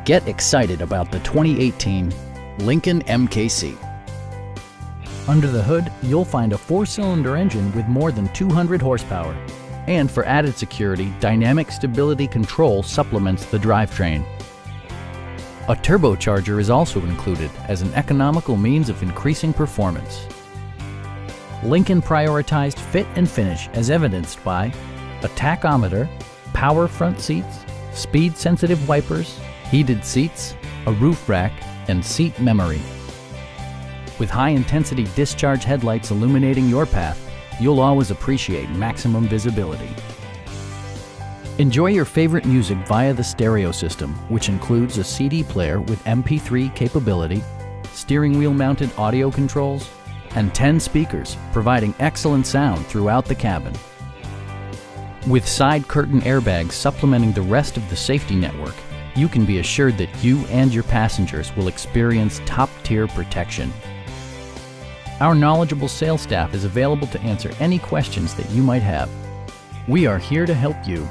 Get excited about the 2018 Lincoln MKC. Under the hood, you'll find a 4-cylinder engine with more than 200 horsepower. And for added security, dynamic stability control supplements the drivetrain. A turbocharger is also included as an economical means of increasing performance. Lincoln prioritized fit and finish as evidenced by a tachometer, power front seats, speed-sensitive wipers, heated seats, a roof rack, and seat memory. With high-intensity discharge headlights illuminating your path, you'll always appreciate maximum visibility. Enjoy your favorite music via the stereo system, which includes a CD player with MP3 capability, steering wheel mounted audio controls, and 10 speakers, providing excellent sound throughout the cabin. With side curtain airbags supplementing the rest of the safety network, you can be assured that you and your passengers will experience top-tier protection. Our knowledgeable sales staff is available to answer any questions that you might have. We are here to help you.